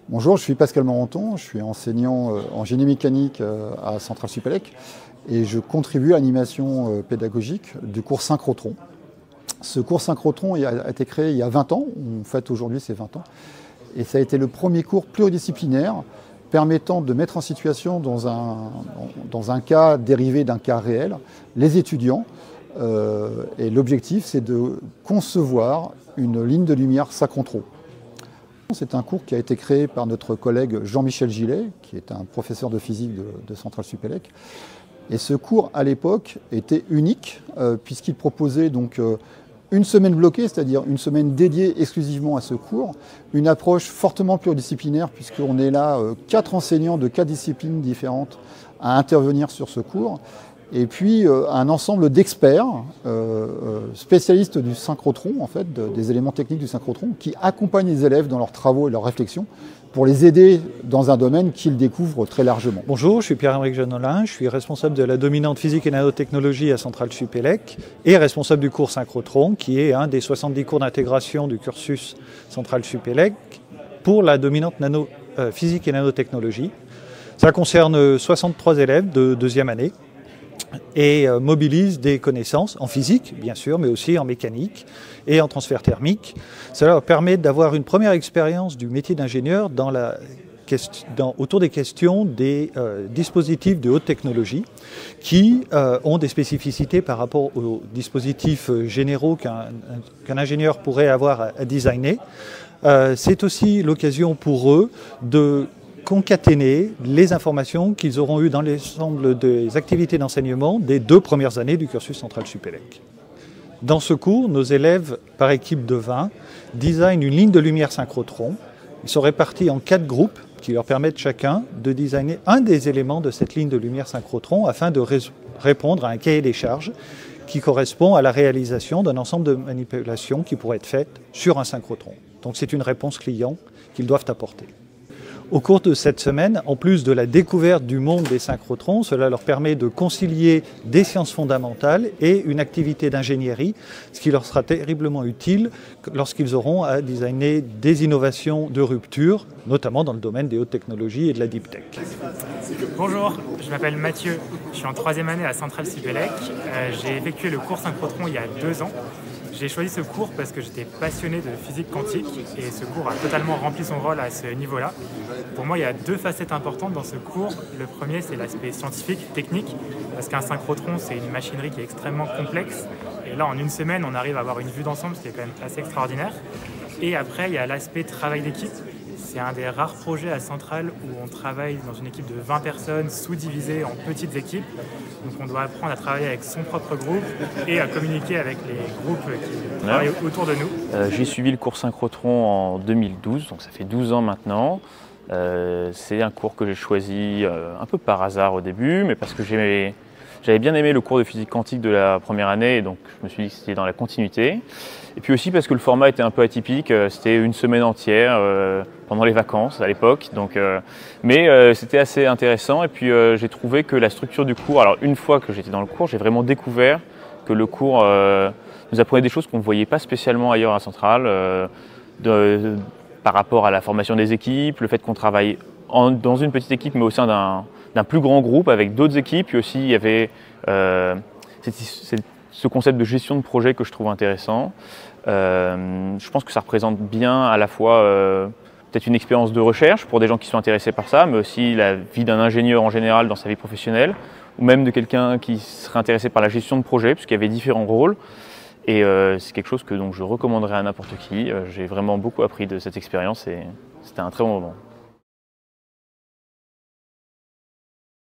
Bonjour, je suis Pascal Moranton, je suis enseignant en génie mécanique à Centrale Supélec et je contribue à l'animation pédagogique du cours synchrotron. Ce cours synchrotron a été créé il y a 20 ans, on fête aujourd'hui ses 20 ans, et ça a été le premier cours pluridisciplinaire permettant de mettre en situation dans un cas dérivé d'un cas réel les étudiants. Et l'objectif, c'est de concevoir une ligne de lumière synchrotron. C'est un cours qui a été créé par notre collègue Jean-Michel Gillet, qui est un professeur de physique de Centrale Supélec. Et ce cours, à l'époque, était unique, puisqu'il proposait donc une semaine bloquée, c'est-à-dire une semaine dédiée exclusivement à ce cours, une approche fortement pluridisciplinaire, puisqu'on est là 4 enseignants de 4 disciplines différentes à intervenir sur ce cours, et puis un ensemble d'experts, spécialistes du synchrotron, en fait, des éléments techniques du synchrotron, qui accompagnent les élèves dans leurs travaux et leurs réflexions pour les aider dans un domaine qu'ils découvrent très largement. Bonjour, je suis Pierre-Henri Jeannolin, je suis responsable de la dominante physique et nanotechnologie à Centrale Supélec et responsable du cours synchrotron, qui est un des 70 cours d'intégration du cursus Centrale Supélec pour la dominante physique et nanotechnologie. Ça concerne 63 élèves de deuxième année et mobilise des connaissances en physique, bien sûr, mais aussi en mécanique et en transfert thermique. Cela leur permet d'avoir une première expérience du métier d'ingénieur autour des questions des dispositifs de haute technologie qui ont des spécificités par rapport aux dispositifs généraux qu'un ingénieur pourrait avoir à designer. C'est aussi l'occasion pour eux de concaténer les informations qu'ils auront eues dans l'ensemble des activités d'enseignement des 2 premières années du cursus Centrale Supélec. Dans ce cours, nos élèves, par équipe de 20, designent une ligne de lumière synchrotron. Ils sont répartis en 4 groupes qui leur permettent chacun de designer un des éléments de cette ligne de lumière synchrotron afin de répondre à un cahier des charges qui correspond à la réalisation d'un ensemble de manipulations qui pourraient être faites sur un synchrotron. Donc c'est une réponse client qu'ils doivent apporter. Au cours de cette semaine, en plus de la découverte du monde des synchrotrons, cela leur permet de concilier des sciences fondamentales et une activité d'ingénierie, ce qui leur sera terriblement utile lorsqu'ils auront à designer des innovations de rupture, notamment dans le domaine des hautes technologies et de la deep tech. Bonjour, je m'appelle Mathieu, je suis en 3e année à Centrale Supélec. J'ai effectué le cours synchrotron il y a 2 ans. J'ai choisi ce cours parce que j'étais passionné de physique quantique et ce cours a totalement rempli son rôle à ce niveau-là. Pour moi, il y a 2 facettes importantes dans ce cours. Le premier, c'est l'aspect scientifique, technique, parce qu'un synchrotron, c'est une machinerie qui est extrêmement complexe. Et là, en une semaine, on arrive à avoir une vue d'ensemble, ce qui est quand même assez extraordinaire. Et après, il y a l'aspect travail d'équipe. C'est un des rares projets à Centrale où on travaille dans une équipe de 20 personnes sous-divisées en petites équipes. Donc on doit apprendre à travailler avec son propre groupe et à communiquer avec les groupes qui travaillent autour de nous. J'ai suivi le cours synchrotron en 2012, donc ça fait 12 ans maintenant. C'est un cours que j'ai choisi un peu par hasard au début, mais parce que j'avais bien aimé le cours de physique quantique de la première année, et donc je me suis dit que c'était dans la continuité. Et puis aussi parce que le format était un peu atypique, c'était une semaine entière pendant les vacances à l'époque, mais c'était assez intéressant. Et puis j'ai trouvé que la structure du cours, alors une fois que j'étais dans le cours, j'ai vraiment découvert que le cours nous apprenait des choses qu'on ne voyait pas spécialement ailleurs à Centrale, par rapport à la formation des équipes, le fait qu'on travaille dans une petite équipe mais au sein d'un plus grand groupe avec d'autres équipes. Puis aussi il y avait ce concept de gestion de projet que je trouve intéressant. Je pense que ça représente bien à la fois peut-être une expérience de recherche pour des gens qui sont intéressés par ça, mais aussi la vie d'un ingénieur en général dans sa vie professionnelle, ou même de quelqu'un qui serait intéressé par la gestion de projet, puisqu'il y avait différents rôles. Et c'est quelque chose que donc, je recommanderais à n'importe qui. J'ai vraiment beaucoup appris de cette expérience et c'était un très bon moment.